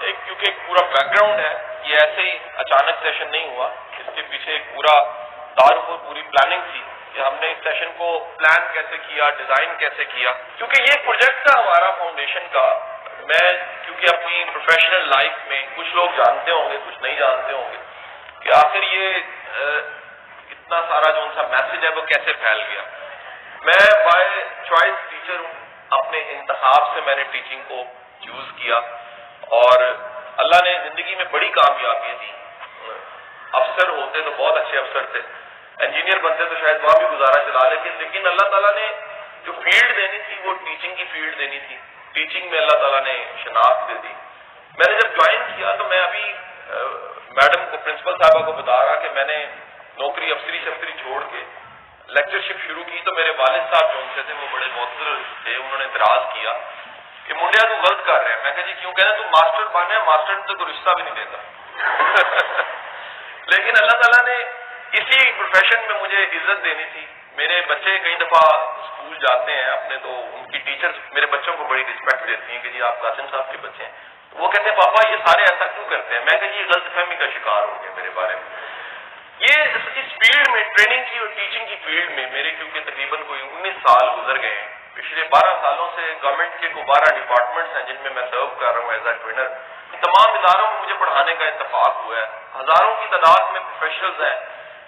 کیونکہ ایک پورا بیک گراؤنڈ ہے, یہ ایسے ہی اچانک سیشن نہیں ہوا, اس کے پیچھے ایک پورا پوری پلاننگ تھی کہ ہم نے اس سیشن کو پلان کیسے کیا, ڈیزائن کیسے کیا, کیونکہ یہ پروجیکٹ تھا ہمارا فاؤنڈیشن کا. میں کیونکہ اپنی پروفیشنل لائف میں کچھ لوگ جانتے ہوں گے, کچھ نہیں جانتے ہوں گے کہ آخر یہ اتنا سارا جو ان کا میسج ہے وہ کیسے پھیل گیا. میں بائی چوائس ٹیچر ہوں, اپنے انتخاب سے میں نے ٹیچنگ کو چوز کیا اور اللہ نے زندگی میں بڑی کامیابیاں دی. افسر ہوتے تو بہت اچھے افسر تھے, انجینئر بنتے تو شاید وہاں بھی گزارا چلا لیکن اللہ تعالیٰ نے جو فیلڈ دینی تھی وہ ٹیچنگ کی فیلڈ دینی تھی. ٹیچنگ میں اللہ تعالیٰ نے شناخت دے دی. میں نے جب جوائن کیا تو میں ابھی میڈم کو, پرنسپل صاحبہ کو بتا رہا کہ میں نے نوکری افسری چھوڑ کے لیکچرشپ شروع کی تو میرے والد صاحب جو ان سے تھے وہ بڑے معتبر تھے, انہوں نے اعتراض کیا کہ منڈیا تو غلط کر رہے ہیں. میں کہا جی کیوں, کہنا تو ماسٹر بنے, ماسٹر نے تو کوئی رشتہ بھی نہیں دیتا. لیکن اللہ تعالیٰ نے اسی پروفیشن میں مجھے عزت دینی تھی. میرے بچے کئی دفعہ اسکول جاتے ہیں اپنے, تو ان کی ٹیچر میرے بچوں کو بڑی رسپیکٹ دیتی ہیں کہ جی آپ قاسم صاحب کے بچے ہیں. وہ کہتے ہیں پاپا یہ سارے ایسا کیوں کرتے ہیں. میں کہا جی غلط فہمی کا شکار ہو گیا میرے بارے میں. یہ اس فیلڈ میں, ٹریننگ کی اور ٹیچنگ کی فیلڈ میں میرے کیونکہ تقریباً کوئی 19 سال گزر گئے ہیں. پچھلے 12 سالوں سے گورنمنٹ کے کو 12 ڈپارٹمنٹس ہیں جن میں میں سرو کر رہا ہوں ایز اے ٹرینر. تمام اداروں میں مجھے پڑھانے کا اتفاق ہوا ہے. ہزاروں کی تعداد میں پروفیشنلز ہیں,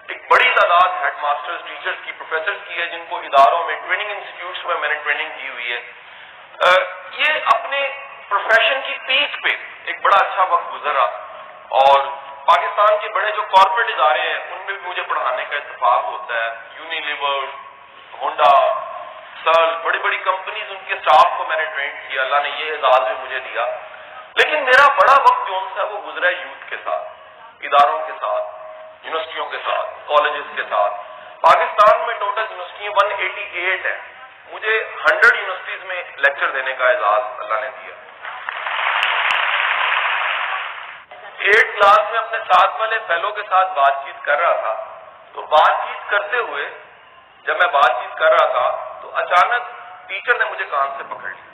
ایک بڑی تعداد ہیڈ ماسٹرز, ٹیچرز کی, پروفیسرز کی ہے جن کو اداروں میں, ٹریننگ انسٹیٹیوٹس میں نے ٹریننگ کی ہوئی ہے. یہ اپنے پروفیشن کی پیک پہ ایک بڑا اچھا وقت گزرا اور پاکستان کے بڑے جو کارپوریٹ ادارے ہیں ان میں بھی مجھے پڑھانے کا اتفاق ہوتا ہے. یونیلیور, ہونڈا, سرل, بڑی بڑی کمپنیز, ان کے اسٹاف کو میں نے ٹرین کیا. اللہ نے یہ اعزاز بھی مجھے دیا. لیکن میرا بڑا وقت جو ہے وہ گزرا ہے یوتھ کے ساتھ, اداروں کے ساتھ, یونیورسٹیوں کے ساتھ, کالجز کے ساتھ. پاکستان میں ٹوٹل یونیورسٹیاں 188 ہیں. مجھے 100 یونیورسٹیز میں لیکچر دینے کا اعزاز اللہ نے دیا. 8 کلاس میں اپنے ساتھ والے فیلو کے ساتھ بات چیت کر رہا تھا, تو بات چیت کرتے ہوئے جب میں بات چیت کر رہا تھا تو اچانک ٹیچر نے مجھے کان سے پکڑ لیا.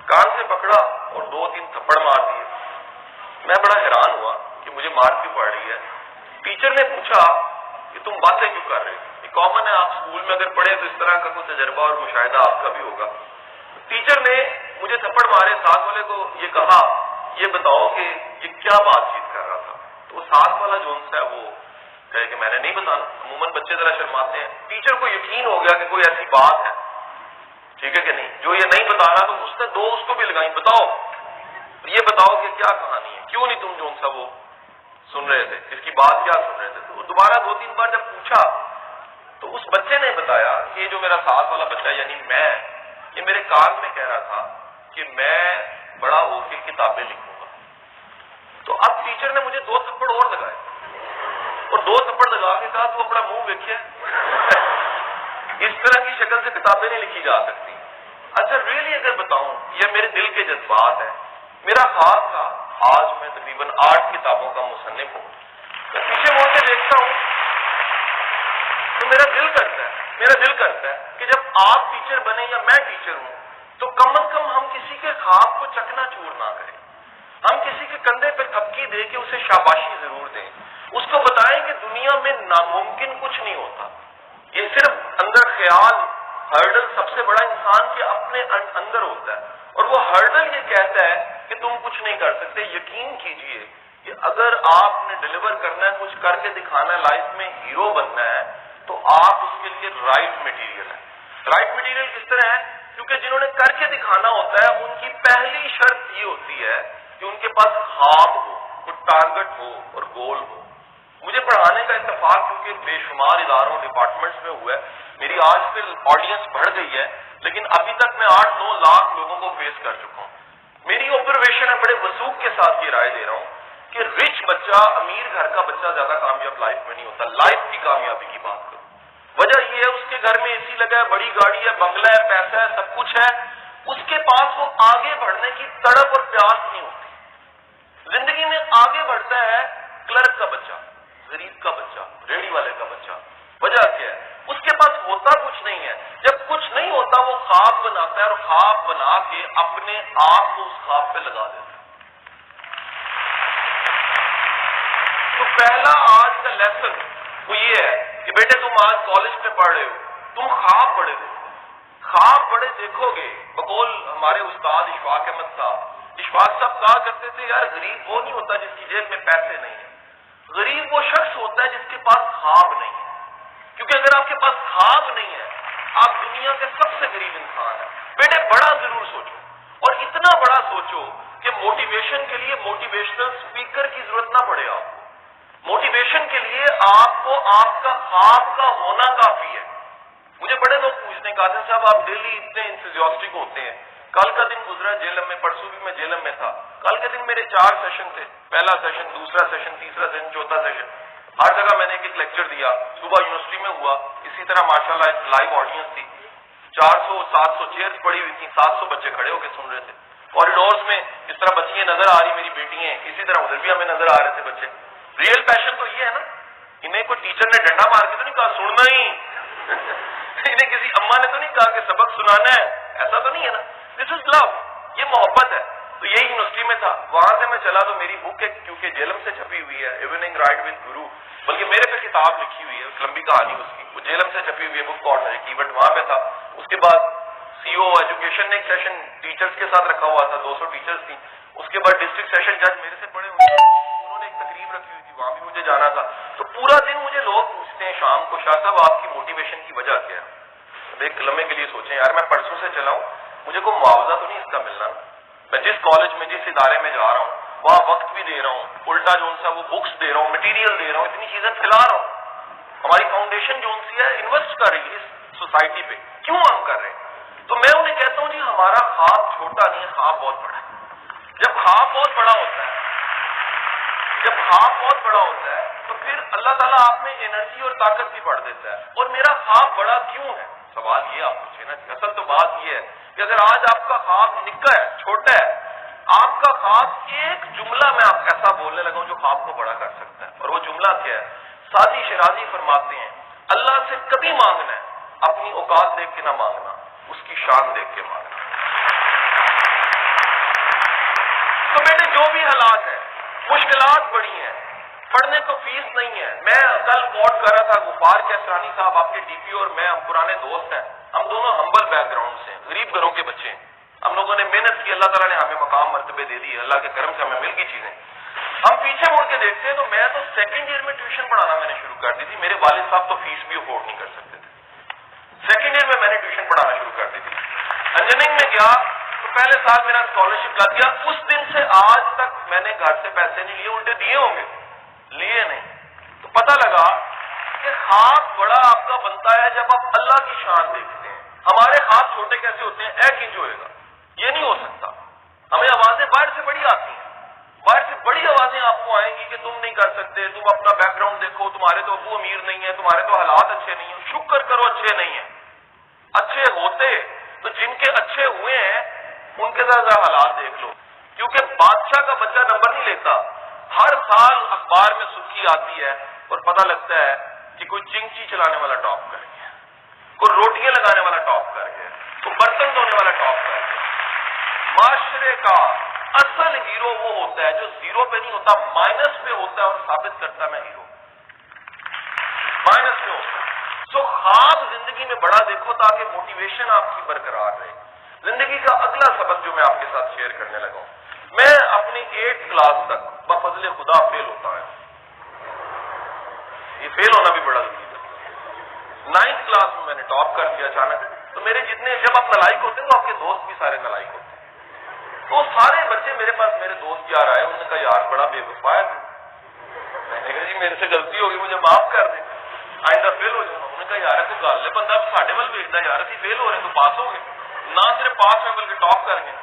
کان سے پکڑا اور 2-3 تھپڑ مار دیے. میں بڑا حیران ہوا کہ مجھے مار کیوں پڑ رہی ہے. ٹیچر نے پوچھا کہ تم باتیں کیوں کر رہے ہو. یہ کامن ہے, آپ اسکول میں اگر پڑھے تو اس طرح کا کوئی تجربہ اور مشاہدہ آپ کا بھی ہوگا. ٹیچر نے مجھے تھپڑ مارے, ساتھ والے کو یہ کہا یہ بتاؤ کہ یہ کیا بات چیت کر رہا تھا. تو ساتھ والا جو ہے وہ کہے کہ میں نے نہیں بتانا. عموماً بچے ذرا شرماتے ہیں. ٹیچر کو یقین ہو گیا کہ کوئی ایسی بات ہے, ٹھیک ہے کہ نہیں, جو یہ نہیں بتا رہا. تو اس نے 2 اس کو بھی لگائیں, بتاؤ یہ بتاؤ کہ کیا کہانی ہے, کیوں نہیں تم جو وہ سن رہے تھے, اس کی بات کیا سن رہے تھے. تو دوبارہ 2-3 بار جب پوچھا تو اس بچے نے بتایا کہ یہ جو میرا ساتھ والا بچہ یعنی میں, یہ میرے کان میں کہہ رہا تھا کہ میں بڑا ہو کے کتابیں لکھوں گا. تو اب ٹیچر نے مجھے 2 تھپڑ اور لگائے اور 2 تھپڑ لگا کے کہا تو اپنا منہ دیکھیے, اس طرح کی شکل سے کتابیں نہیں لکھی جا سکتی. اچھا ریئلی اگر بتاؤں یہ میرے دل کے جذبات ہیں. میرا خواب تھا, آج میں تقریباً 8 کتابوں کا مصنف ہوں. میں پیچھے مڑ کے دیکھتا ہوں تو میرا دل کرتا ہے کہ جب آپ ٹیچر بنے یا میں ٹیچر ہوں تو کم از کم ہم کسی کے خواب کو چکنا چور نہ کریں. ہم کسی کے کندھے پہ تھپکی دے کے اسے شاباشی ضرور دیں. اس کو بتائیں کہ دنیا میں ناممکن کچھ نہیں ہوتا. یہ صرف اندر خیال, ہرڈل سب سے بڑا انسان کے اپنے اندر ہوتا ہے, اور وہ ہرڈل یہ کہتا ہے کہ تم کچھ نہیں کر سکتے. یقین کیجئے کہ اگر آپ نے ڈیلیور کرنا ہے, کچھ کر کے دکھانا ہے, لائف میں ہیرو بننا ہے, تو آپ اس کے لیے رائٹ مٹیریل ہے. رائٹ مٹیریل کس طرح ہے, کیونکہ جنہوں نے کر کے دکھانا ہوتا ہے ان کی پہلی شرط یہ ہوتی ہے کہ ان کے پاس خواب ہو, کوئی ٹارگٹ ہو اور گول ہو. مجھے پڑھانے کا اتفاق کیونکہ بے شمار اداروں, ڈپارٹمنٹس میں ہوا ہے. میری آج پھر آڈینس بڑھ گئی ہے, لیکن ابھی تک میں 8-9 لاکھ لوگوں کو فیس کر چکا ہوں. میری آبزرویشن ہے, بڑے وثوق کے ساتھ یہ رائے دے رہا ہوں کہ رچ بچہ, امیر گھر کا بچہ زیادہ کامیاب لائف میں نہیں ہوتا. لائف کی کامیابی کی بات کروں, وجہ یہ ہے اس کے گھر میں AC لگا ہے, بڑی گاڑی ہے, بنگلہ ہے, پیسہ ہے, سب کچھ ہے. اس کے پاس وہ آگے بڑھنے کی تڑپ اور پیاس نہیں ہوتی. زندگی میں آگے بڑھتا ہے کلرک کا بچہ, غریب کا بچہ, ریڑھی والے کا بچہ. وجہ کیا ہے, اس کے پاس ہوتا کچھ نہیں ہے. جب کچھ نہیں ہوتا وہ خواب بناتا ہے, اور خواب بنا کے اپنے آپ کو اس خواب پہ لگا دیتا ہے. تو پہلا آج کا لیسن وہ یہ ہے کہ بیٹے تم آج کالج میں پڑھ رہے ہو، تم خواب بڑے دیکھو، خواب بڑے دیکھو گے. بقول ہمارے استاد اشفاق احمد صاحب، اشفاق صاحب کہا کرتے تھے یار غریب وہ نہیں ہوتا جس کی جیب میں پیسے نہیں ہیں، غریب وہ شخص ہوتا ہے جس کے پاس خواب نہیں ہے. کیونکہ اگر آپ کے پاس خواب نہیں ہے آپ دنیا کے سب سے غریب انسان ہیں. بیٹے بڑا ضرور سوچو، اور اتنا بڑا سوچو کہ موٹیویشن کے لیے موٹیویشنل اسپیکر کی ضرورت نہ پڑے. آپ کو موٹیویشن کے لیے آپ کو آپ کا خواب کا ہونا کافی ہے. مجھے بڑے لوگ پوچھتے ہیں قاسم صاحب آپ ڈیلی اتنے انتھوزیاسٹک ہوتے ہیں، کل کا دن گزرا جیلم میں، پرسوں بھی میں جیلم میں تھا. کل کے دن میرے 4 سیشن تھے، پہلا سیشن، دوسرا سیشن، تیسرا سیشن، چوتھا سیشن. ہر جگہ میں نے ایک لیکچر دیا. صبح یونیورسٹی میں ہوا، اسی طرح ماشاءاللہ ایک لائیو آڈینس تھی، 400-700 چیئرز پڑی ہوئی تھیں، 700 بچے کھڑے ہو کے سن رہے تھے. کوریڈورز میں اس طرح بچیاں نظر آ رہی میری بیٹی ہیں، اسی طرح ادھر بھی ہمیں نظر آ رہے تھے بچے. ریئل پیشن تو یہ ہے نا، انہیں کوئی ٹیچر نے ڈنڈا مار کے تو نہیں کہا سننا ہی انہیں کسی اماں نے تو نہیں کہا کہ سبق سنانا ہے، ایسا تو نہیں ہے نا. دس از لو، یہ محبت ہے. تو یہی یونیورسٹی میں تھا، وہاں سے میں چلا تو میری بک ہے کیونکہ جیلم سے چھپی ہوئی ہے، ایوننگ رائڈ ود گرو، بلکہ میرے پہ کتاب لکھی ہوئی ہے، لمبی کہانی اس کی، وہ جیلم سے چھپی ہوئی ہے بک کارنر کی ایونٹ وہاں پہ تھا. اس کے بعد سی او ایجوکیشن نے ایک سیشن ٹیچرز کے ساتھ رکھا ہوا تھا، 200 ٹیچرز تھیں. اس کے بعد ڈسٹرکٹ سیشن جج میرے سے پڑے ہوئے تھے، انہوں نے ایک تقریب رکھی ہوئی تھی، وہاں بھی مجھے جانا تھا. تو پورا دن مجھے لوگ پوچھتے ہیں شام کو شاہ صاحب آپ کی موٹیویشن کی وجہ کیا ہے. ایک لمحے کے لیے سوچیں یار میں پرسوں سے چلا ہوں، مجھے کوئی معاوضہ تو نہیں اس کا ملنا. میں جس کالج میں جس ادارے میں جا رہا ہوں وہاں وقت بھی دے رہا ہوں، الٹا جو سا وہ بکس دے رہا ہوں، مٹیریل دے رہا ہوں، اتنی چیزیں پھیلا رہا ہوں. ہماری فاؤنڈیشن جو سی ہے انویسٹ کر رہی ہے اس سوسائٹی پہ، کیوں ہم کر رہے ہیں؟ تو میں انہیں کہتا ہوں جی ہمارا خواب چھوٹا نہیں ہے، خواب بہت بڑا ہے. جب خواب بہت بڑا ہوتا ہے، جب خواب بہت بڑا ہوتا ہے تو پھر اللہ تعالیٰ آپ میں انرجی اور طاقت بھی بڑھ دیتا ہے. اور میرا خواب بڑا کیوں ہے؟ سوال یہ آپ پوچھے نا. اصل تو بات یہ ہے کہ اگر آج آپ کا خواب نکا ہے، چھوٹا ہے، آپ کا خواب ایک جملہ میں آپ ایسا بولنے لگا ہوں جو خواب کو بڑا کر سکتا ہے. اور وہ جملہ کیا ہے؟ سادی شیرازی فرماتے ہیں اللہ سے کبھی مانگنا ہے اپنی اوقات دیکھ کے نہ مانگنا، اس کی شان دیکھ کے مانگنا. تو بیٹے جو بھی حالات ہیں، مشکلات بڑی ہیں، پڑھنے کو فیس نہیں ہے. میں کل کوٹ کر رہا تھا غفار کیسرانی صاحب، آپ کے ڈی پی اور میں ہم پرانے دوست ہیں، ہم دونوں ہمبل بیک گراؤنڈ سے ہیں، غریب گھروں کے بچے ہیں. ہم لوگوں نے محنت کی، اللہ تعالیٰ نے ہمیں مقام مرتبے دے دی، اللہ کے کرم سے ہمیں مل گئی چیزیں. ہم پیچھے مڑ کے دیکھتے ہیں تو میں تو سیکنڈ ایئر میں ٹیوشن پڑھانا میں نے شروع کر دی تھی. میرے والد صاحب تو فیس بھی افورڈ نہیں کر سکتے تھے. سیکنڈ ایئر میں نے ٹیوشن پڑھانا شروع کر دی تھی. انجینئرنگ میں گیا تو پہلے سال میرا اسکالرشپ لگ گیا. اس دن سے آج تک میں نے گھر سے پیسے نہیں لیے، الٹے دیے ہوں گے، لیے نہیں. تو پتہ لگا کہ خواب بڑا آپ کا بنتا ہے جب آپ اللہ کی شان دیکھتے ہیں. ہمارے خواب چھوٹے کیسے ہوتے ہیں؟ اے کنج ہوئے گا، یہ نہیں ہو سکتا. ہمیں آوازیں باہر سے بڑی آتی ہیں، باہر سے بڑی آوازیں آپ کو آئیں گی کہ تم نہیں کر سکتے، تم اپنا بیک گراؤنڈ دیکھو، تمہارے تو ابو امیر نہیں ہے، تمہارے تو حالات اچھے نہیں ہیں. شکر کرو اچھے نہیں ہیں. اچھے ہوتے تو جن کے اچھے ہوئے ہیں ان کے ذرا حالات دیکھ لو. کیونکہ بادشاہ کا بچہ نمبر نہیں لیتا. ہر سال اخبار میں سرخی آتی ہے اور پتہ لگتا ہے کہ کوئی چنگچی چلانے والا ٹاپ کر گیا، کوئی روٹیاں لگانے والا ٹاپ کر گیا، کوئی برتن دھونے والا ٹاپ کر گیا. معاشرے کا اصل ہیرو وہ ہوتا ہے جو زیرو پہ نہیں ہوتا، مائنس پہ ہوتا ہے اور ثابت کرتا میں ہیرو مائنس پہ ہوتا ہے. سو خواب زندگی میں بڑا دیکھو تاکہ موٹیویشن آپ کی برقرار رہے. زندگی کا اگلا سبق جو میں آپ کے ساتھ شیئر کرنے لگا ہوں، میں اپنی 8th کلاس تک بفضل خدا فیل ہوتا ہے. یہ فیل ہونا بھی بڑا ضروری ہے. 9th کلاس میں نے ٹاپ کر دیا اچانک. تو میرے جتنے، جب آپ نالائق ہوتے ہیں تو آپ کے دوست بھی سارے نالائق ہوتے ہیں. تو سارے بچے میرے پاس، میرے دوست یار آئے، انہوں نے کہا یار بڑا بے وفا ہے. میں نے کہا جی میرے سے غلطی ہوگی، مجھے معاف کر دیں، آئندہ فیل ہو جاؤں. انہوں نے کہا یار کوئی گل ہے، بندہ ساڈے ول بھیجتا یار، اسی فیل ہو رہے ہیں تو پاس ہو گئے. نہ صرف پاس ہوئے بلکہ ٹاپ کر گئے.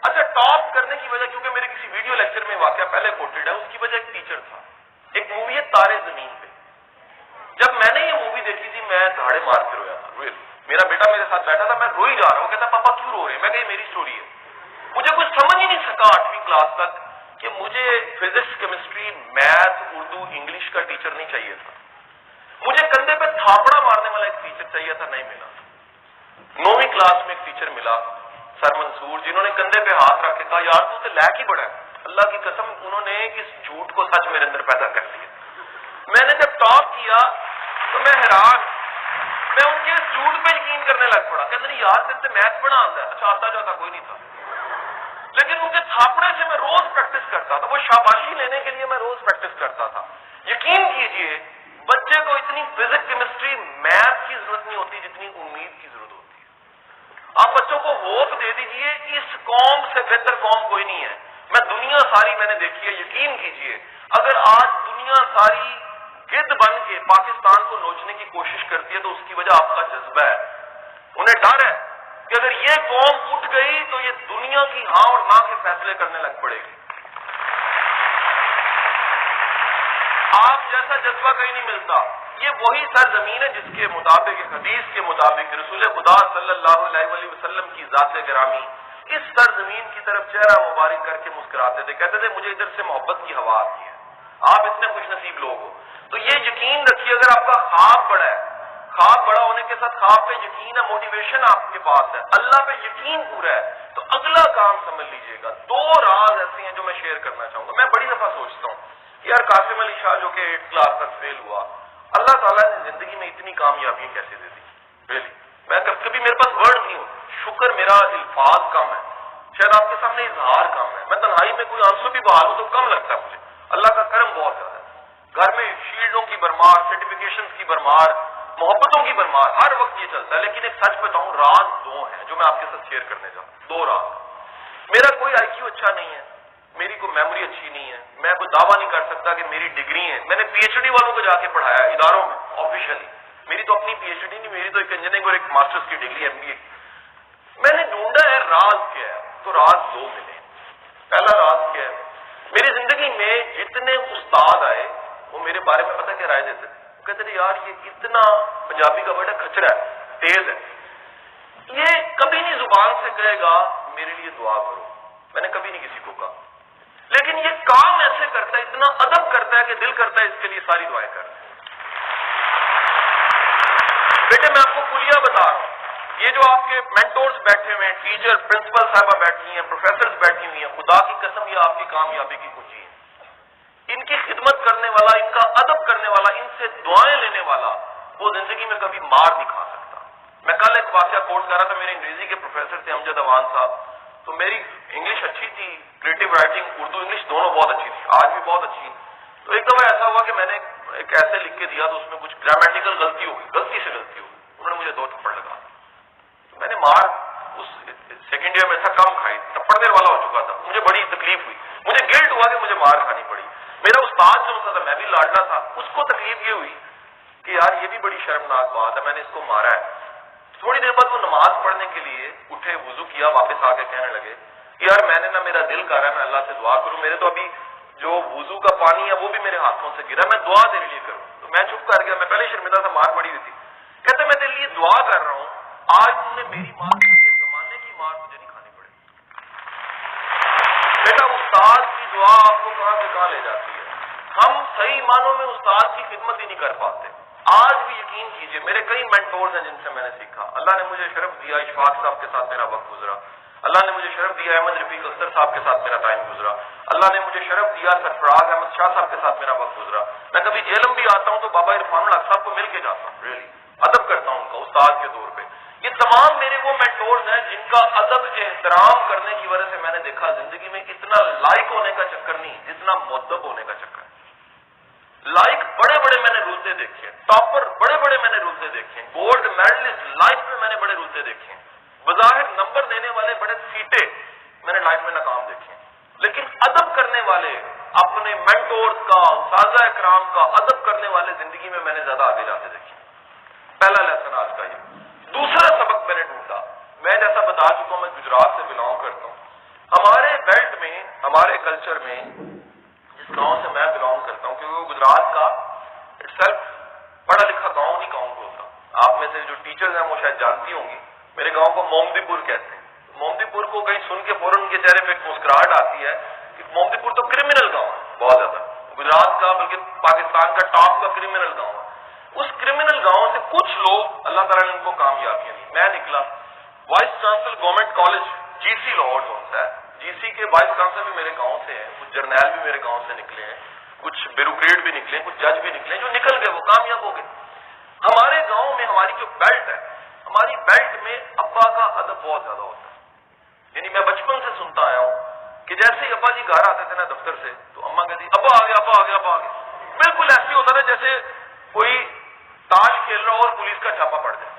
اچھا ٹاپ کرنے کی وجہ، کیونکہ میرے کسی ویڈیو لیکچر میں واقعہ پہلے کوٹڈ ہے، اس کی وجہ ایک ٹیچر تھا. ایک مووی ہے تارے زمین پہ. جب میں نے یہ مووی دیکھی تھی میں دھاڑے مار کے رویا تھا. میرا بیٹا میرے ساتھ بیٹھا تھا، میں رو ہی جا رہا ہوں. کہتا پاپا کیوں رو رہے ہیں؟ میں کہ یہ میری سٹوری ہے. مجھے کچھ سمجھ ہی نہیں سکا 8ویں کلاس تک کہ مجھے physics, chemistry, math, Urdu, English کا ٹیچر نہیں چاہیے تھا. مجھے کندھے پہ تھاپڑا مارنے والا ایک ٹیچر چاہیے تھا، نہیں ملا. 9ویں کلاس میں ایک ٹیچر ملا، سر منصور، جنہوں نے کندھے پہ ہاتھ رکھ کے کہا یار تو لائق ہی بڑا ہے. اللہ کی قسم انہوں نے اس جھوٹ کو سچ میرے اندر پیدا کر دیا. میں نے جب ٹاپ کیا تو میں حیران، میں ان کے جھوٹ پہ یقین کرنے لگ پڑا کہ نہیں یار تیرے سے میتھ بڑا آتا ہے. اچھا آتا جاتا کوئی نہیں تھا، لیکن ان کے تھاپڑے سے میں روز پریکٹس کرتا تھا، وہ شاباشی لینے کے لیے میں روز پریکٹس کرتا تھا. یقین کیجئے بچے کو اتنی فزکس کیمسٹری میتھ کی ضرورت نہیں ہوتی جتنی امید کی ضرورت ہوتی ہے. آپ بچوں کو ہوپ دے دیجئے، اس قوم سے بہتر قوم کوئی نہیں ہے. میں دنیا ساری میں نے دیکھی ہے، یقین کیجئے اگر آج دنیا ساری گد بن کے پاکستان کو نوچنے کی کوشش کرتی ہے تو اس کی وجہ آپ کا جذبہ ہے. انہیں ڈر ہے کہ اگر یہ قوم اٹھ گئی تو یہ دنیا کی ہاں اور نہ کے فیصلے کرنے لگ پڑے گی. آپ جیسا جذبہ کہیں نہیں ملتا. یہ وہی سرزمین ہے جس کے مطابق، حدیث کے مطابق رسول خدا صلی اللہ علیہ وآلہ وسلم کی ذات گرامی اس سرزمین کی طرف چہرہ مبارک کر کے مسکراتے تھے، کہتے تھے مجھے ادھر سے محبت کی ہوا آتی ہے. آپ اتنے خوش نصیب لوگ ہو. تو یہ یقین رکھیے اگر آپ کا خواب بڑا ہے، خواب بڑا ہونے کے ساتھ خواب پہ یقین ہے، موٹیویشن آپ کے پاس ہے، اللہ پہ یقین پورا ہے، تو اگلا کام سمجھ لیجئے گا. 2 راز ایسے ہیں جو میں شیئر کرنا چاہوں گا. میں بڑی دفعہ سوچتا ہوں یار قاسم علی شاہ جو کہ 8 کلاس تک فیل ہوا، اللہ تعالیٰ نے زندگی میں اتنی کامیابیاں کیسے دے دی؟ ریلی میں کبھی میرے پاس ورڈ نہیں ہو، شکر میرا الفاظ کم ہے، شاید آپ کے سامنے اظہار کم ہے. میں تنہائی میں کوئی آنسو بھی بہا لوں تو کم لگتا ہے مجھے. اللہ کا کرم بہت زیادہ ہے. گھر میں شیلڈوں کی برمار، سرٹیفکیشن کی برمار، محبتوں کی برمار، ہر وقت یہ چلتا ہے. لیکن ایک سچ بتاؤں، راز 2 ہیں جو میں آپ کے ساتھ شیئر کرنے جاؤں. 2 راز. میرا کوئی آئی کیو اچھا نہیں ہے، میری کوئی میموری اچھی نہیں ہے، میں کوئی دعویٰ نہیں کر سکتا کہ میری ڈگری ہے. میں نے پی ایچ ڈی والوں کو جا کے پڑھایا اداروں میں آفیشلی. میری تو اپنی پی ایچ ڈی نہیں، میری تو ایک انجینئرنگ اور ایک ماسٹرز کی ڈگری MBA. میں نے ڈھونڈا ہے راز کیا ہے، تو راز 2 ملے. پہلا راز کیا ہے، میری زندگی میں جتنے استاد آئے وہ میرے بارے میں پتہ کیا رائے دیتے تھے؟ وہ کہتے تھے یار یہ اتنا پنجابی کا ورڈ ہے کھچڑا ہے، تیز ہے، یہ کبھی نہیں زبان سے کہے گا میرے لیے دعا کرو. میں نے کبھی نہیں کسی کو کہا، لیکن یہ کام ایسے کرتا ہے، اتنا ادب کرتا ہے کہ دل کرتا ہے اس کے لیے ساری دعائیں کریں. بیٹے میں آپ کو کلیہ بتا رہا ہوں، یہ جو آپ کے مینٹورز بیٹھے ہوئے ہیں، ٹیچر پرنسپل صاحبہ بیٹھی ہیں، پروفیسرز بیٹھی ہوئی ہیں، خدا کی قسم یہ آپ کی کامیابی کی کنجی ہے. ان کی خدمت کرنے والا، ان کا ادب کرنے والا، ان سے دعائیں لینے والا وہ زندگی میں کبھی مار نہیں کھا سکتا. میں کل ایک واقعہ کوٹ کر رہا تھا، میرے انگریزی کے پروفیسر تھے امجد اوان صاحب. تو میری انگلش اچھی تھی، کریٹو رائٹنگ اردو انگلش دونوں بہت اچھی تھی، آج بھی بہت اچھی. تو ایک دفعہ ایسا ہوا کہ میں نے ایک ایسے لکھ کے دیا تو اس میں کچھ گرامیٹیکل غلطی ہو گئی، غلطی سے غلطی ہو گئی. انہوں نے مجھے 2 تھپڑ لگا. میں نے مار اس سیکنڈ ایئر میں تھا کم کھائی، تھپڑ دیر والا ہو چکا تھا. مجھے بڑی تکلیف ہوئی، مجھے گلٹ ہوا کہ مجھے مار کھانی پڑی. میرا استاد جو ہوتا تھا، میں بھی لاڈلا تھا، اس کو تکلیف یہ ہوئی کہ یار یہ بھی بڑی شرمناک بات ہے، میں نے اس کو مارا ہے. تھوڑی دیر بعد وہ نماز پڑھنے کے لیے اٹھے، وضو کیا، واپس آ کے کہنے لگے یار میں نے میرا دل کر رہا ہے میں اللہ سے دعا کروں، میرے تو ابھی جو وضو کا پانی ہے وہ بھی میرے ہاتھوں سے گرا، میں دعا تیرے لیے کروں. تو میں چپ کر گیا، میں پہلے شرمندہ سے مار پڑی ہوئی تھی. کہتے میں تیرے لیے دعا کر رہا ہوں، آج تم نے میری مار کھائی، زمانے کی مار مجھے نہیں کھانی پڑے. بیٹا استاد کی دعا آپ کو کہاں سے کہاں لے جاتی ہے. ہم صحیح معنوں میں استاد کی خدمت ہی نہیں کر پاتے. آج بھی یقین کیجئے میرے کئی مینٹورز ہیں جن سے میں نے سیکھا. اللہ نے مجھے شرف دیا اشفاق صاحب کے ساتھ میرا وقت گزرا، اللہ نے مجھے شرف دیا احمد رفیق اختر صاحب کے ساتھ میرا ٹائم گزرا، اللہ نے مجھے شرف دیا سرفراز احمد شاہ صاحب کے ساتھ میرا وقت گزرا. میں کبھی جیلم بھی آتا ہوں تو بابا عرفان الحق صاحب کو مل کے جاتا ہوں، ریلی ادب کرتا ہوں ان کا استاد کے طور پہ. یہ تمام میرے وہ مینٹورز ہیں جن کا ادب احترام کرنے کی وجہ سے میں نے دیکھا زندگی میں اتنا لائق ہونے کا چکر نہیں جتنا مؤدب ہونے کا چکر. لائک بڑے بڑے میں نے رولتے دیکھے، ٹاپر بڑے بڑے میں نے رولتے دیکھے، گولڈ میڈلسٹ لائف میں میں نے بڑے رولتے دیکھے، بظاہر نمبر دینے والے بڑے سیٹے میں نے لائف میں ناکام دیکھے. لیکن ادب کرنے والے، اپنے مینٹورز کا، اساتذہ اکرام کا ادب کرنے والے زندگی میں نے زیادہ آگے جاتے دیکھے. پہلا لیسن آج کا یہ. دوسرا سبق میں نے ڈھونڈا، میں جیسا بتا چکا ہوں میں گجرات سے بلانگ کرتا ہوں. ہمارے بیلٹ میں، ہمارے کلچر میں، جس گاؤں سے میں بلانگ کرتا ہوں، کیونکہ وہ گجرات کا اٹ سیلف پڑھا لکھا گاؤں نہیں کاؤنٹ ہوتا. آپ میں سے جو ٹیچرز ہیں وہ شاید جانتی ہوں گی، میرے گاؤں کو مومدی پور کہتے ہیں. مومدی پور کو کہیں سن کے فوراً ان کے چہرے پہ ایک مسکراہٹ آتی ہے کہ مومدی پور تو کرمنل گاؤں ہے بہت زیادہ، گجرات کا بلکہ پاکستان کا ٹاپ کا کرمنل گاؤں ہے. اس کرمنل گاؤں سے کچھ لوگ اللہ تعالیٰ نے ان کو کامیابیاں دی. میں نکلا vice chancellor government college GC Lahore جو ہوتا ہے، GC کے وائس چانسلر بھی میرے گاؤں سے ہیں، کچھ جرنیل بھی میرے گاؤں سے نکلے ہیں. کچھ بیوروکریٹ بھی نکلے, کچھ جج بھی نکلے, جو نکل گئے وہ کامیاب ہو گئے. ہمارے گاؤں میں ہماری جو بیلٹ ہے, ہماری بیلٹ میں ابا کا ادب بہت زیادہ ہوتا ہے. یعنی میں بچپن سے سنتا آیا ہوں کہ جیسے ہی ابا جی گھر آتے تھے نا دفتر سے, تو اماں کہتی ابا آ گیا, ابا آ گیا, ابا آ گیا. بالکل ایسے ہوتا تھا جیسے کوئی تاش کھیل رہا ہو اور پولیس کا چھاپا پڑ جائے.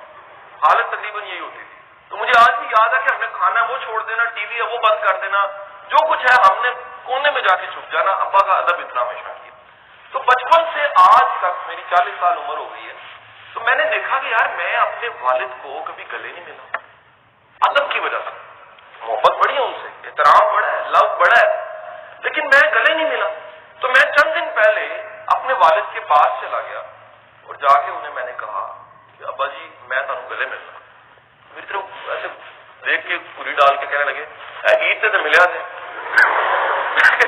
حالت تقریباً یہی ہوتی تھی. تو مجھے آج بھی یاد ہے کہ ہم نے کھانا وہ چھوڑ دینا, ٹی وی ہے وہ بند کر دینا, جو کچھ ہے ہم نے کونے میں جا کے چھپ جانا. ابا کا ادب اتنا ہمیشہ کیا. تو بچپن سے آج تک میری 40 سال عمر ہو گئی ہے, تو میں نے دیکھا کہ یار میں اپنے والد کو کبھی گلے نہیں ملا. ادب کی وجہ سے محبت بڑی ہے ان سے, احترام بڑا ہے, لو بڑا ہے, لیکن میں گلے نہیں ملا. تو میں چند دن پہلے اپنے والد کے پاس چلا گیا اور جا کے انہیں میں نے کہا کہ ابا جی میں تمہیں گلے ملنا. میری طرف ایسے دیکھ کے پوری ڈال کے کہنے لگے عید سے تو ملیا تھے.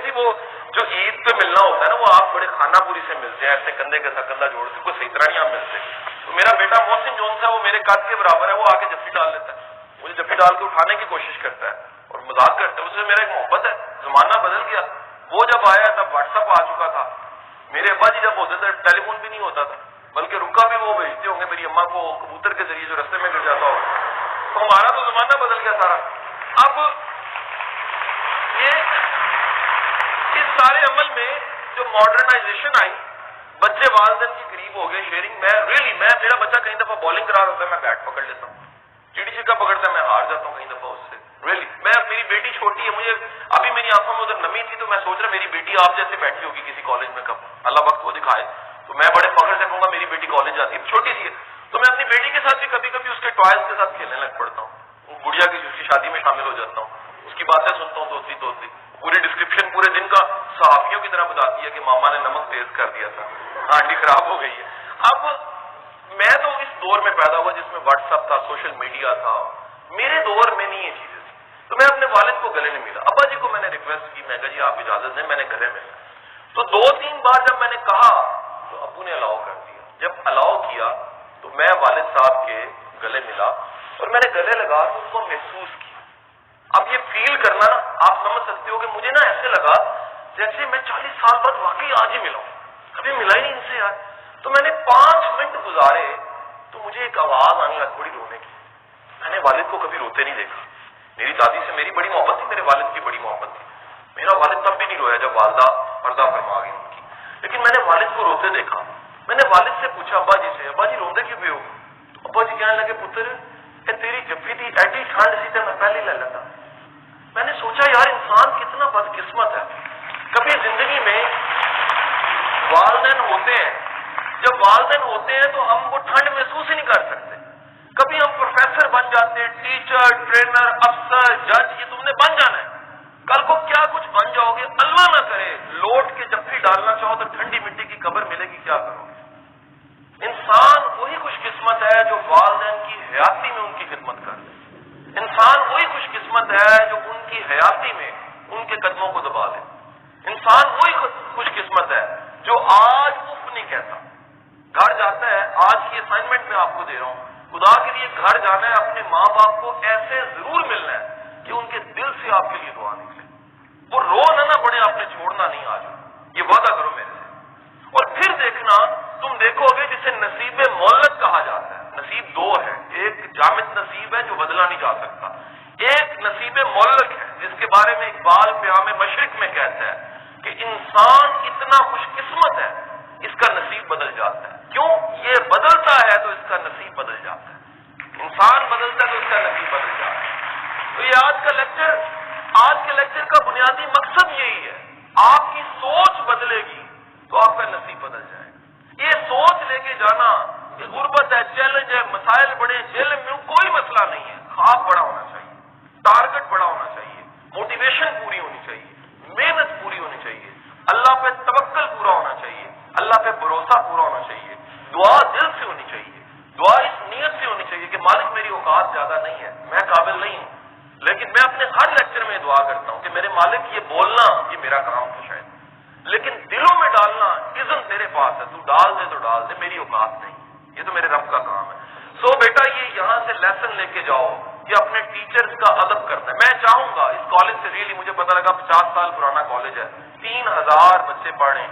جی وہ جو عید پہ ملنا ہوتا ہے نا, وہ آپ بڑے خانہ پوری سے ملتے ہیں, ایسے کندھے کے ساتھ کندھا جوڑ کے, کوئی صحیح طرح نہیں آپ ملتے. تو میرا بیٹا محسن جون سا, وہ میرے قد کے برابر ہے, وہ آ کے جفی ڈال لیتا ہے, مجھے جفی ڈال کے اٹھانے کی کوشش کرتا ہے اور مذاق کرتا ہے. اس سے میرا ایک محبت ہے. زمانہ بدل گیا. وہ جب آیا تب واٹس ایپ آ چکا تھا. میرے ابا جی جب ہوتے تھے ٹیلی فون بھی نہیں ہوتا تھا, بلکہ رکا بھی وہ بھیجتے ہوں گے میری اماں کو کبوتر کے ذریعے جو رستے میں گر جاتا ہو. تو ہمارا تو زمانہ بدل گیا سارا. اب یہ اس سارے عمل میں جو ماڈرنائزیشن آئی, بچے والدین کے قریب ہو گئے, شیئرنگ. میں میرا بچہ کئی دفعہ بالنگ کرا ہوتا ہے, میں بیٹ پکڑ لیتا ہوں, چیڑی چھکا پکڑتا ہے, میں ہار جاتا ہوں کئی دفعہ اس سے. میری بیٹی چھوٹی ہے, مجھے ابھی میری آنکھوں میں ادھر نمی تھی, تو میں سوچ رہا میری بیٹی آپ جیسے بیٹھی ہوگی کسی کالج میں, کب اللہ وقت وہ دکھائے تو میں بڑے فخر سے کہوں گا میری بیٹی کالج جاتی ہے. چھوٹی سی ہے, تو میں اپنی بیٹی کے ساتھ بھی کبھی کبھی اس کے ٹوائز کے ساتھ کھیلنے لگ پڑتا ہوں. گڑیا کی اس کی شادی میں شامل ہو جاتا ہوں, اس کی باتیں سنتا ہوں دوستی. پوری ڈسکرپشن پورے دن کا صحافیوں کی طرح بتاتی ہے کہ ماما نے نمک تیز کر دیا تھا, ہانڈی خراب ہو گئی ہے. اب میں تو اس دور میں پیدا ہوا جس میں واٹس ایپ تھا, سوشل میڈیا تھا. میرے دور میں نہیں یہ چیزیں تھی. تو میں اپنے والد کو گلے نہیں ملا. ابا جی کو میں نے ریکویسٹ کی, میں کہا جی آپ اجازت دیں, میں نے گلے ملا. تو 2-3 بار جب میں نے کہا تو ابو نے الاؤ کر دیا. جب الاؤ کیا تو میں والد صاحب کے گلے ملا اور میں نے گلے لگا تو ان کو محسوس کیا. اب یہ فیل کرنا نا, آپ سمجھ سکتے ہو کہ مجھے نا ایسے لگا جیسے میں 40 سال بعد واقعی آج ہی ملا ہوں, کبھی ملا ہی نہیں ان سے یار. تو میں نے 5 منٹ گزارے تو مجھے ایک آواز آنے لگ پڑی رونے کی. میں نے والد کو کبھی روتے نہیں دیکھا. میری دادی سے میری بڑی محبت تھی, میرے والد کی بڑی محبت تھی. میرا والد تب بھی نہیں رویا جب والدہ پردہ فرما گئی ان کی, لیکن میں نے والد کو روتے دیکھا. میں نے والد سے پوچھا ابا جی سے, ابا جی روندے کیوں بھی ہو؟ تو ابا جی کہنے لگے پتر کہ تیری جفی تھی ایڈی ٹھنڈ سی تو میں پہلے لے لیتا. میں نے سوچا یار انسان کتنا بدقسمت ہے. کبھی زندگی میں والدین ہوتے ہیں, جب والدین ہوتے ہیں تو ہم وہ ٹھنڈ محسوس ہی نہیں کر سکتے. کبھی ہم پروفیسر بن جاتے ہیں, ٹیچر, ٹرینر, افسر, جج, یہ تم نے بن جانا ہے. کل کو کیا کچھ بن جاؤ گے, اللہ نہ کرے لوٹ کے جفی ڈالنا چاہو تو ٹھنڈی مٹی کی قبر ملے گی, کیا کرو گے؟ انسان وہی خوش قسمت ہے جو والدین کی حیاتی میں ان کی خدمت کر دے. انسان وہی خوش قسمت ہے جو ان کی حیاتی میں ان کے قدموں کو دبا دے. انسان وہی خوش قسمت ہے جو آج اف نہیں کہتا, گھر جاتا ہے. آج کی اسائنمنٹ میں آپ کو دے رہا ہوں, خدا کے لیے گھر جانا ہے, اپنے ماں باپ کو ایسے ضرور ملنا ہے کہ ان کے دل سے آپ کے لیے دعا نکلے. وہ رو نہ پڑے, آپ نے چھوڑنا نہیں آج, یہ وعدہ کرو میرے سے. اور پھر دیکھنا, تم دیکھو گے جسے نصیب مولد کہا جاتا ہے. نصیب 2 ہے, ایک جامد نصیب ہے جو بدلا نہیں جا سکتا, ایک نصیب مولد ہے جس کے بارے میں اقبال پیام مشرق میں کہتا ہے کہ انسان اتنا خوش قسمت ہے اس کا نصیب بدل جاتا ہے. کیوں؟ یہ بدلتا ہے تو اس کا نصیب بدل جاتا ہے. انسان بدلتا ہے تو اس کا نصیب بدل جاتا ہے. تو یہ آج کے لیکچر کا بنیادی مقصد یہی ہے. آپ کی سوچ بدلے گی تو آپ کا نصیب بدل جائے گا. یہ سوچ لے کے جانا کہ غربت ہے, چیلنج ہے, مسائل بڑے, جیل میں کوئی مسئلہ نہیں ہے. خواب بڑا ہونا چاہیے, ٹارگٹ بڑا ہونا چاہیے, موٹیویشن پوری ہونی چاہیے, محنت پوری ہونی چاہیے, اللہ پہ توکل پورا ہونا چاہیے, اللہ پہ بھروسہ پورا ہونا چاہیے, دعا دل سے ہونی چاہیے, دعا اس نیت سے ہونی چاہیے کہ مالک میری اوقات زیادہ نہیں ہے, میں قابل نہیں ہوں, لیکن میں اپنے ہر لیکچر میں دعا کرتا ہوں کہ میرے مالک یہ بولنا یہ میرا کام تھا شاید, لیکن دلوں میں ڈالنا اذن تیرے پاس ہے, تو ڈال دے, میری اوقات نہیں, یہ تو میرے رب کا کام ہے. سو بیٹا یہ یہاں سے لیسن لے کے جاؤ کہ اپنے ٹیچرز کا ادب کرنا ہے. میں چاہوں گا اس کالج سے, ریلی مجھے پتا لگا 50 سال پرانا کالج ہے, 3000 بچے پڑھ رہے ہیں,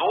2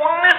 19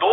2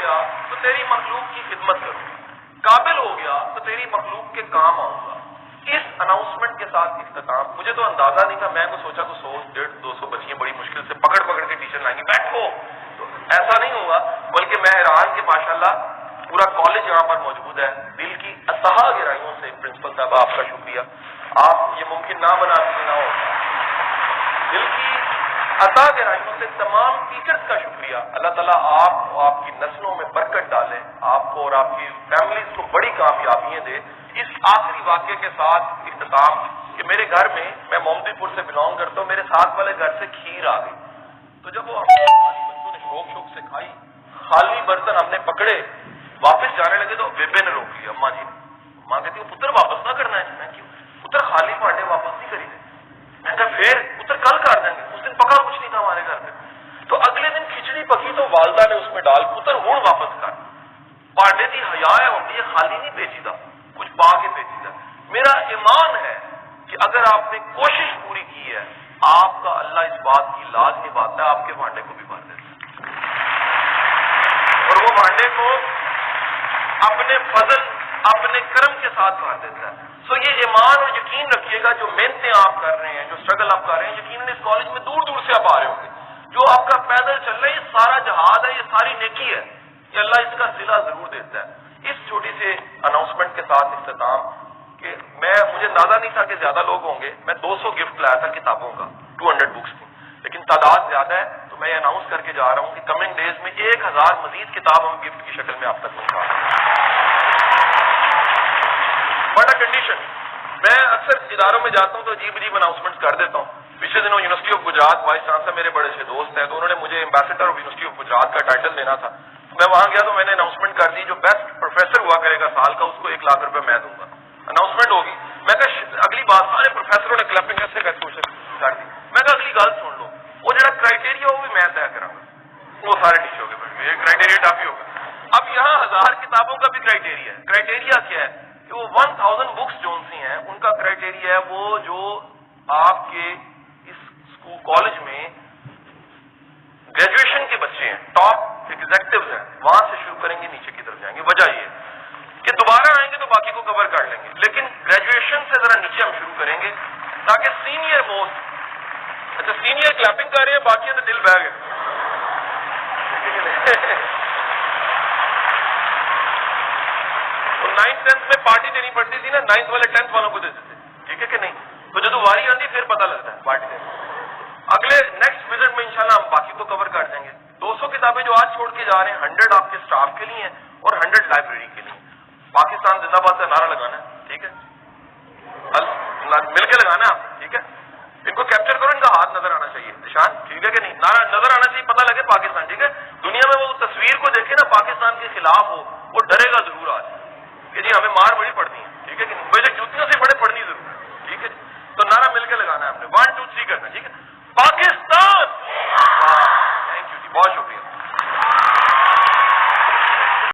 گیا تو تیری مخلوق کی خدمت کروں گا, قابل ہو گیا تو تیری مخلوق کے کام آؤں گا. اس اناؤنسمنٹ کے ساتھ اختتام. مجھے تو اندازہ نہیں تھا, میں کو سوچا تو 100, 150, 200 بچیاں بڑی مشکل سے پکڑ پکڑ کے ٹیچر لائیں گی, بیٹھو. تو ایسا نہیں ہوا, بلکہ میں حیران کہ ماشاءاللہ پورا کالج یہاں پر موجود ہے. دل کی اتحا گہرائیوں سے پرنسپل صاحب آپ کا شکریہ, آپ یہ ممکن نہ بناتے نہ ہو. دل کی عطا گہرائیوں سے تمام ٹیچرز کا شکریہ. اللہ تعالیٰ آپ اور آپ کی نسلوں میں برکت ڈالے, آپ کو اور آپ کی فیملیز کو بڑی کامیابیاں دے. اس آخری واقعے کے ساتھ اختتام کہ میرے گھر میں محمدی پور سے بلانگ کرتا ہوں, میرے ساتھ والے گھر سے کھیر آ گئی. تو جب وہ ہمارے بچوں نے شوق شوق سے کھائی, خالی برتن ہم نے پکڑے, واپس جانے لگے تو بیبے نے روک لیا. اماں جی, ماں کہتی ہے پتر واپس نہ کرنا ہے. میں کیوں پتر خالی پانڈے واپس نہیں کری تھے. میں کہا پھر پتر کل کر دیں گے, اس دن پکا کچھ نہیں تھا ہمارے گھر پہ. تو اگلے دن کھچڑی پکی تو والدہ نے اس میں ڈال پتر ہوں واپس کر. پانڈے کی حیا ہے ہوتی ہے, خالی نہیں بیچی تھا, کچھ پا کے بیچی تھا. میرا ایمان ہے کہ اگر آپ نے کوشش پوری کی ہے, آپ کا اللہ اس بات کی لاز نبھاتا ہے, آپ کے بھانڈے کو بھی بھر دیتا ہے, اور وہ بھانڈے کو اپنے فضل اپنے کرم کے ساتھ بھر دیتا ہے. سو یہ ایمان اور یقین رکھیے گا, جو محنتیں آپ کر رہے ہیں, جو اسٹرگل آپ کر رہے ہیں, یقیناً اس کالج میں دور دور سے آپ آ رہے ہوں گے. جو آپ کا پیدل چل رہا ہے, یہ سارا جہاد ہے, یہ ساری نیکی ہے, یہ اللہ اس کا صلہ ضرور دیتا ہے. اس چھوٹی سی اناؤنسمنٹ کے ساتھ اختتام کہ مجھے اندازہ نہیں تھا کہ زیادہ لوگ ہوں گے. میں 200 گفٹ لایا تھا کتابوں کا, 200 بکس کی, لیکن تعداد زیادہ ہے. تو میں یہ اناؤنس کر کے جا رہا ہوں کہ کمنگ ڈیز میں 1000 مزید کتاب ہم گفٹ کی شکل میں آپ تک پہنچا رہے ہیں. بڑا کنڈیشن, میں اکثر اداروں میں جاتا ہوں تو عجیب عجیب اناؤنسمنٹ کر دیتا ہوں. پچھلے دنوں university of Gujarat vice chancellor میرے بڑے اچھے دوست ہیں, تو انہوں نے مجھے ambassador of university of Gujarat کا ٹائٹل دینا تھا. میں وہاں گیا تو میں نے اناؤنسمنٹ کر دی, جو بیسٹ پروفیسر ہوا کرے گا سال کا, اس کو 1 لاکھ روپے میں دوں گا. اناؤنسمنٹ ہوگی. میں کہا اگلی بات, سارے پروفیسروں نے کلپنگ ایسے کر دی. میں کہا اگلی گل سن لو, وہ جڑا کرائٹیریا وہ بھی میں طے کراں گا. وہ سارے ٹیچروں کے بیٹھ گئے, کرائٹیریا ٹاپ ہی ہوگا. اب یہاں 1000 کتابوں کا بھی کرائٹیریا ہے. کرائٹیریا کیا ہے کہ وہ 1000 بکس جو سی ہیں ان کا کرائٹیریا ہے وہ جو آپ کے اس اسکول کالج میں گریجویشن کے بچے ہیں, ٹاپ ایگزیکٹوز ہیں, وہاں سے شروع کریں گے, نیچے کی طرف جائیں گے. وجہ یہ کہ دوبارہ آئیں گے تو باقی کو کور کر لیں گے, لیکن گریجویشن سے ذرا نیچے ہم شروع کریں گے تاکہ سینئر موسٹ, اچھا سینئر کلیپنگ کر رہے ہیں, باقی تو دل بہ گئے. تو 9th 10th میں پارٹی دینی پڑتی تھی نا, 9th والے 10th والوں کو دیتے تھے, ٹھیک ہے کہ نہیں. تو جب واری آتی پھر پتہ لگتا ہے پارٹی دینے. اگلے نیکسٹ وزٹ میں انشاءاللہ ہم باقی کو کور کر دیں گے. 200 کتابیں جو آج چھوڑ کے جا رہے ہیں, 100 آپ کے اسٹاف کے لیے ہیں اور 100 لائبریری کے لیے. پاکستان زندہ باد کا نعرہ لگانا ہے, ٹھیک ہے, مل کے لگانا ہے آپ, ٹھیک ہے. ان کو کیپچر کرو, ان کا ہاتھ نظر آنا چاہیے نشان, ٹھیک ہے کہ نہیں, نعرہ نظر آنا چاہیے, پتہ لگے پاکستان, ٹھیک ہے. دنیا میں وہ تصویر کو دیکھے نا پاکستان کے خلاف ہو, وہ ڈرے گا ضرور آج کہ جی ہمیں مار بڑی پڑنی ہے, ٹھیک ہے کہ نہیں, مجھے جوتیوں سے بڑے پڑنی ضرور ہے, ٹھیک ہے. تو نعرہ